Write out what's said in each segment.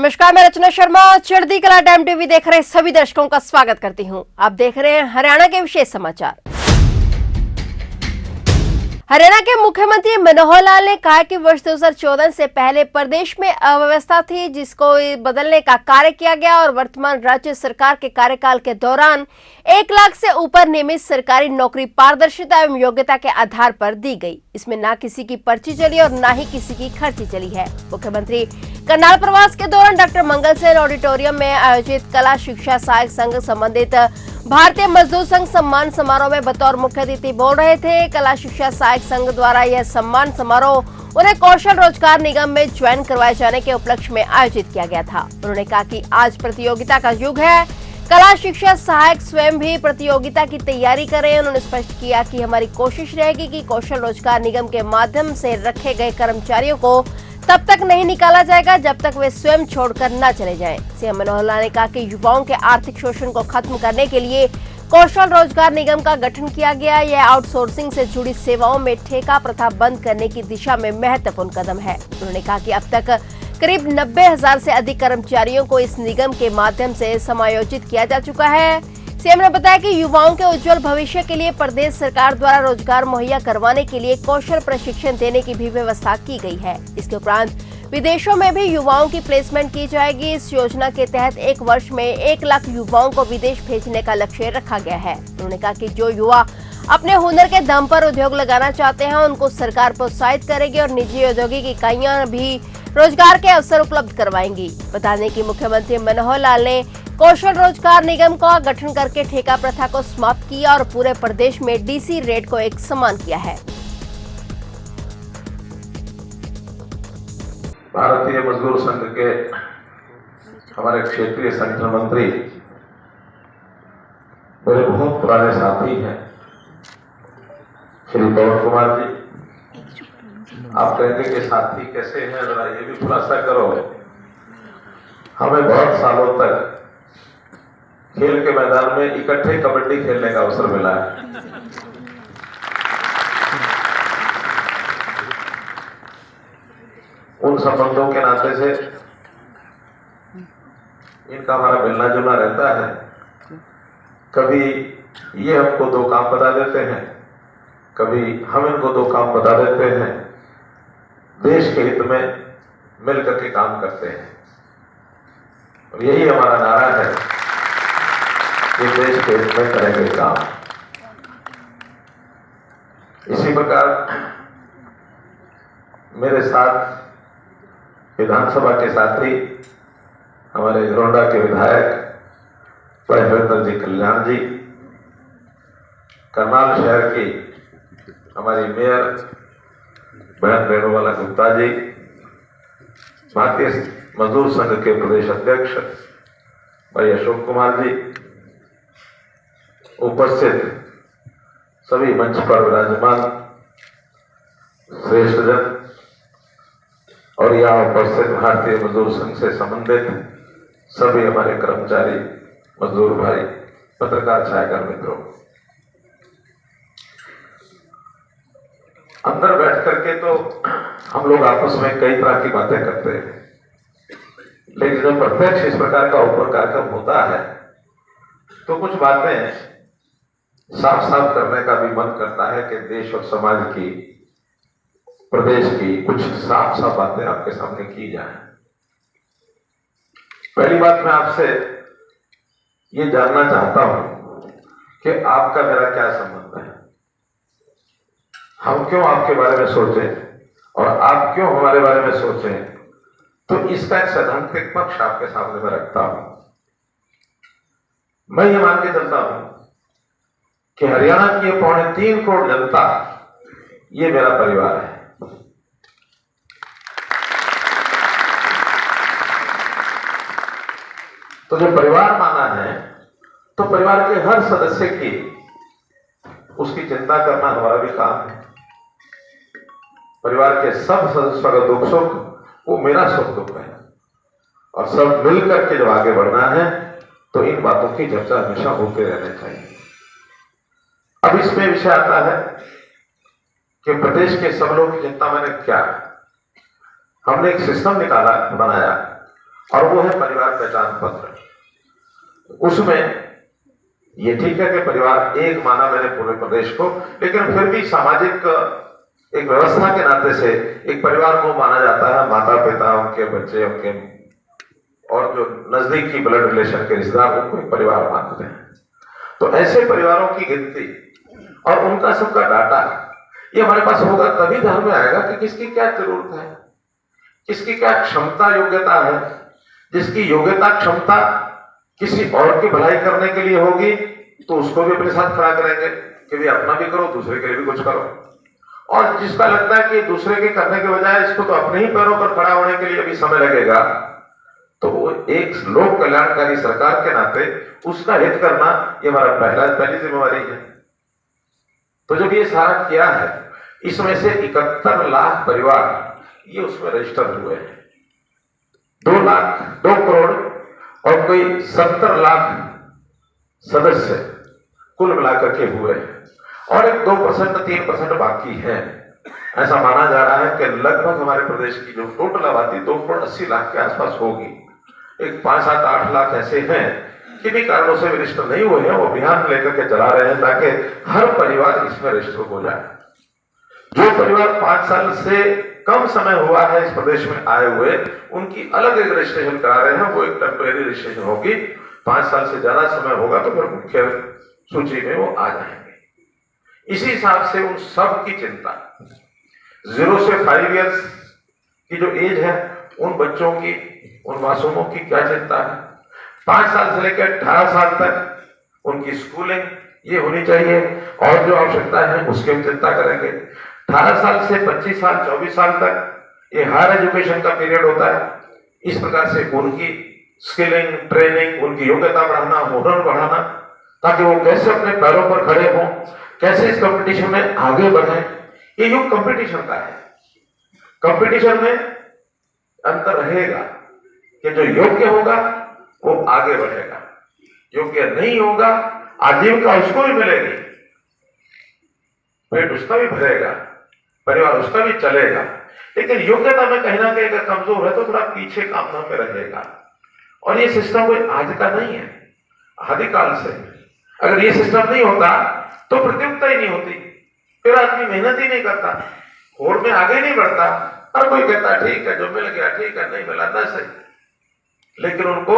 नमस्कार, मैं रचना शर्मा चढ़ती कला टाइम टीवी देख रहे सभी दर्शकों का स्वागत करती हूं। आप देख रहे हैं हरियाणा के विशेष समाचार। हरियाणा के मुख्यमंत्री मनोहर लाल ने कहा कि वर्ष 2014 से पहले प्रदेश में अव्यवस्था थी, जिसको बदलने का कार्य किया गया और वर्तमान राज्य सरकार के कार्यकाल के दौरान 1 लाख से ऊपर नियमित सरकारी नौकरी पारदर्शिता एवं योग्यता के आधार पर दी गई। इसमें न किसी की पर्ची चली और न ही किसी की खर्ची चली है। मुख्यमंत्री करनाल प्रवास के दौरान डॉक्टर मंगल सेन ऑडिटोरियम में आयोजित कला शिक्षा सहायक संघ संबंधित भारतीय मजदूर संघ सम्मान समारोह में बतौर मुख्य अतिथि बोल रहे थे। कला शिक्षा सहायक संघ द्वारा यह सम्मान समारोह उन्हें कौशल रोजगार निगम में ज्वाइन करवाए जाने के उपलक्ष्य में आयोजित किया गया था। उन्होंने कहा कि आज प्रतियोगिता का युग है, कला शिक्षा सहायक स्वयं भी प्रतियोगिता की तैयारी करें। उन्होंने स्पष्ट किया कि हमारी कोशिश रहेगी कि कौशल रोजगार निगम के माध्यम से रखे गए कर्मचारियों को तब तक नहीं निकाला जाएगा जब तक वे स्वयं छोड़कर न चले जाएं। सीएम मनोहर लाल ने कहा कि युवाओं के आर्थिक शोषण को खत्म करने के लिए कौशल रोजगार निगम का गठन किया गया। यह आउटसोर्सिंग से जुड़ी सेवाओं में ठेका प्रथा बंद करने की दिशा में महत्वपूर्ण कदम है। उन्होंने कहा कि अब तक करीब 90,000 से अधिक कर्मचारियों को इस निगम के माध्यम से समायोजित किया जा चुका है। सीएम ने बताया कि युवाओं के उज्जवल भविष्य के लिए प्रदेश सरकार द्वारा रोजगार मुहैया करवाने के लिए कौशल प्रशिक्षण देने की भी व्यवस्था की गई है। इसके उपरांत विदेशों में भी युवाओं की प्लेसमेंट की जाएगी। इस योजना के तहत 1 वर्ष में 1 लाख युवाओं को विदेश भेजने का लक्ष्य रखा गया है। उन्होंने कहा कि जो युवा अपने हुनर के दम पर उद्योग लगाना चाहते हैं, उनको सरकार प्रोत्साहित करेगी और निजी औद्योगिक इकाइयां भी रोजगार के अवसर उपलब्ध करवाएंगी। बता दें कि मुख्यमंत्री मनोहर लाल ने कौशल रोजगार निगम का गठन करके ठेका प्रथा को समाप्त किया और पूरे प्रदेश में डीसी रेट को एक समान किया है। भारतीय मजदूर संघ के हमारे क्षेत्रीय संगठन मंत्री मेरे बहुत पुराने साथी हैं श्री पवन कुमार जी। आप कहेंगे कि साथी कैसे हैं, जरा ये भी खुलासा करो। हमें बहुत सालों तक खेल के मैदान में इकट्ठे कबड्डी खेलने का अवसर मिला है। उन संबंधों के नाते से इनका हमारा मिलना जुलना रहता है। कभी ये हमको 2 काम बता देते हैं, कभी हम इनको 2 काम बता देते हैं। देश के हित में मिलकर के काम करते हैं और यही हमारा नारा है कि देश के हित में करेंगे काम। इसी प्रकार मेरे साथ विधानसभा के साथी हमारे घरोंडा के विधायक हरिंदर जी कल्याण जी, करनाल शहर की हमारी मेयर बहन रेणुवाला गुप्ता जी, भारतीय मजदूर संघ के प्रदेश अध्यक्ष भाई अशोक कुमार जी, उपस्थित सभी मंच पर विराजमान श्रेष्ठ जन और यहाँ उपस्थित भारतीय मजदूर संघ से संबंधित सभी हमारे कर्मचारी, मजदूर भाई, पत्रकार, छायाकार मित्रों, अंदर बैठ करके तो हम लोग आपस में कई तरह की बातें करते हैं, लेकिन जब प्रत्यक्ष इस प्रकार का ऊपर कार्यक्रम होता है तो कुछ बातें साफ साफ करने का भी मन करता है कि देश और समाज की, प्रदेश की कुछ साफ साफ बातें आपके सामने की जाए। पहली बात, मैं आपसे ये जानना चाहता हूं कि आपका मेरा क्या संबंध है। हम क्यों आपके बारे में सोचें और आप क्यों हमारे बारे में सोचें, तो इसका एक सैद्धांतिक पक्ष आपके सामने मैं रखता हूं। मैं ये मान के चलता हूं कि हरियाणा की 3.25 करोड़ जनता ये मेरा परिवार है। तो जो परिवार माना है, तो परिवार के हर सदस्य की उसकी चिंता करना हमारा भी काम है। परिवार के सब सदस्यों का दुख सुख वो मेरा सुख दुख है और सब मिलकर के जब आगे बढ़ना है तो इन बातों की चर्चा हमेशा होते रहने चाहिए। अब इसमें विषय आता है कि प्रदेश के सब लोगों की चिंता मैंने क्या, हमने एक सिस्टम बनाया और वो है परिवार पहचान पत्र। उसमें ये ठीक है कि परिवार एक माना मैंने पूरे प्रदेश को, लेकिन फिर भी सामाजिक एक व्यवस्था के नाते से एक परिवार को माना जाता है, माता पिता, उनके बच्चे, उनके और जो नजदीकी ब्लड रिलेशन के रिश्तेदार, उनको एक परिवार मानते हैं। तो ऐसे परिवारों की गिनती और उनका सबका डाटा ये हमारे पास होगा, तभी ध्यान में आएगा कि किसकी क्या जरूरत है, किसकी क्या क्षमता योग्यता है। जिसकी योग्यता क्षमता किसी और की भलाई करने के लिए होगी तो उसको भी अपने साथ खड़ा करेंगे कि भी अपना भी करो, दूसरे के लिए भी कुछ करो। और जिसका लगता है कि दूसरे के करने के बजाय इसको तो अपने ही पैरों पर खड़ा होने के लिए भी समय लगेगा, तो वो एक लोक कल्याणकारी सरकार के नाते उसका हित करना ये हमारा पहली जिम्मेवारी है। तो जब ये सारा किया है, इसमें से 71 लाख परिवार ये उसमें रजिस्टर हुए हैं। 2 करोड़ और कोई 70 लाख सदस्य कुल मिलाकर के हुए हैं और एक 2% 3% बाकी है। ऐसा माना जा रहा है कि लगभग हमारे प्रदेश की जो टोटल आबादी 2 करोड़ 80 लाख के आसपास होगी। एक 5, 7, 8 लाख ऐसे हैं किन्हीं कारणों से रजिस्टर नहीं हुए हैं, वो अभियान लेकर के चला रहे हैं ताकि हर परिवार इसमें रजिस्टर हो जाए। जो परिवार 5 साल से कम समय हुआ है इस प्रदेश में आए हुए, उनकी अलग एक रजिस्ट्रेशन करा रहे हैं, वो एक टेम्परेरी रजिस्ट्रेशन होगी। 5 साल से ज्यादा समय होगा तो फिर मुख्य सूची में वो आ जाएंगे। इसी हिसाब से उन सब की चिंता 0 से 5 इयर्स की जो एज है, उन बच्चों की, उन मासूमों की क्या चिंता है। 5 साल से लेकर 18 साल तक उनकी स्कूलिंग ये होनी चाहिए और जो आवश्यकता है उसकी हम चिंता करेंगे। 18 साल से 25 साल 24 साल तक ये हायर एजुकेशन का पीरियड होता है। इस प्रकार से उनकी स्किलिंग, ट्रेनिंग, उनकी योग्यता बढ़ाना, हुनर बढ़ाना, ताकि वो कैसे अपने पैरों पर खड़े हों, कैसे इस कंपटीशन में आगे बढ़े। ये युग कंपटीशन का है। कंपटीशन में अंतर रहेगा कि जो योग्य होगा वो आगे बढ़ेगा, योग्य नहीं होगा आजीविका उसको भी मिलेगी, पेट उसका भी भरेगा, परिवार उसका भी चलेगा, लेकिन योग्यता में कहीं ना कहीं अगर कमजोर है तो थोड़ा पीछे काम धाम में रहेगा। और ये सिस्टम कोई आज का नहीं है, आदिकाल से। अगर ये सिस्टम नहीं होता तो प्रतियोगिता ही नहीं होती, फिर आदमी मेहनत ही नहीं करता, होड़ में आगे नहीं बढ़ता। हर कोई कहता ठीक है, जो मिल गया ठीक है, नहीं मिला ना सही। लेकिन उनको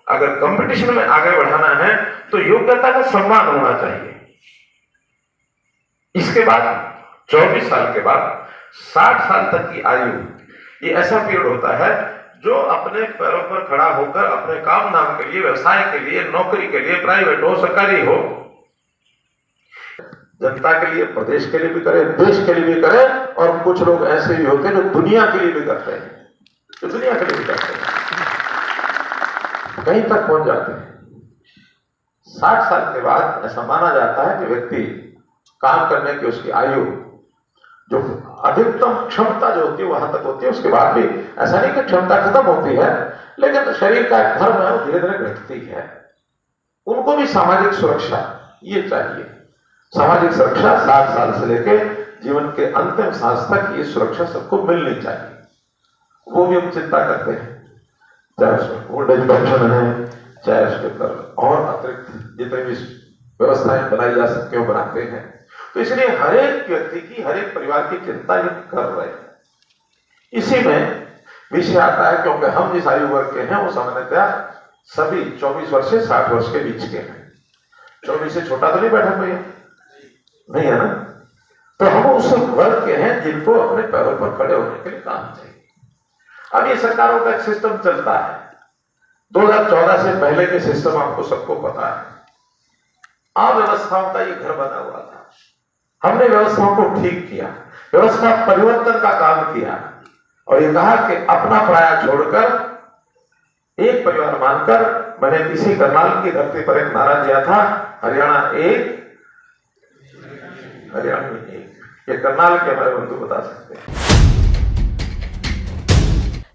अगर कंपटीशन में आगे बढ़ाना है तो योग्यता का सम्मान होना चाहिए। इसके बाद 24 साल के बाद 60 साल तक की आयु, ये ऐसा पीरियड होता है जो अपने पैरों पर खड़ा होकर अपने काम धाम के लिए, व्यवसाय के लिए, नौकरी के लिए, प्राइवेट हो सरकारी हो, जनता के लिए, प्रदेश के लिए भी करे, देश के लिए भी करे। और कुछ लोग ऐसे भी होते हैं जो दुनिया के लिए भी करते हैं, जो दुनिया के लिए भी करते हैं, कहीं तक पहुंच जाते हैं। 60 साल के बाद ऐसा माना जाता है कि व्यक्ति काम करने की उसकी आयु जो अधिकतम क्षमता जो होती है वहां तक होती है। उसके बाद भी ऐसा नहीं कि क्षमता खत्म होती है, लेकिन शरीर का धर्म है वो धीरे धीरे घटती है। उनको भी सामाजिक सुरक्षा ये चाहिए। सामाजिक सुरक्षा 60 साल से लेकर जीवन के अंतिम सांस तक ये सुरक्षा सबको मिलनी चाहिए। वो भी हम चिंता करते हैं, चाहे उसमें ओल्ड एज पेंशन है, चाहे उसके ऊपर और अतिरिक्त जितने भी व्यवस्थाएं बनाई जा सकती है बनाते हैं। तो इसलिए हर एक व्यक्ति की, हर एक परिवार की चिंता ये कर रहे हैं। इसी में विषय आता है क्योंकि हम जिस आयु वर्ग के हैं वो सामान्यतः सभी 24 वर्ष से 60 वर्ष के बीच के हैं। 24 से छोटा तो नहीं बैठा कोई, नहीं है ना। तो हम उस वर्ग के हैं जिनको अपने पैरों पर खड़े होने के लिए काम चाहिए। अब ये सरकारों का एक सिस्टम चलता है, 2014 से पहले के सिस्टम आपको सबको पता है। अव्यवस्थाओं का ये घर बना हुआ था। हमने व्यवस्थाओं को ठीक किया, व्यवस्था परिवर्तन का काम किया और ये कहा कि अपना पराया छोड़कर एक परिवार मानकर, मैंने इसी करनाल की धरती पर एक नारा दिया था, हरियाणा एक, हरियाणा में एक। ये करनाल के हमारे बंधु बता सकते हैं।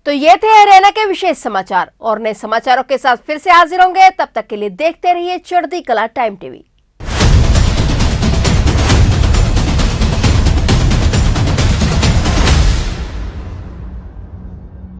तो ये थे हरियाणा के विशेष समाचार और नए समाचारों के साथ फिर से हाजिर होंगे। तब तक के लिए देखते रहिए चढ़ती कला टाइम टीवी।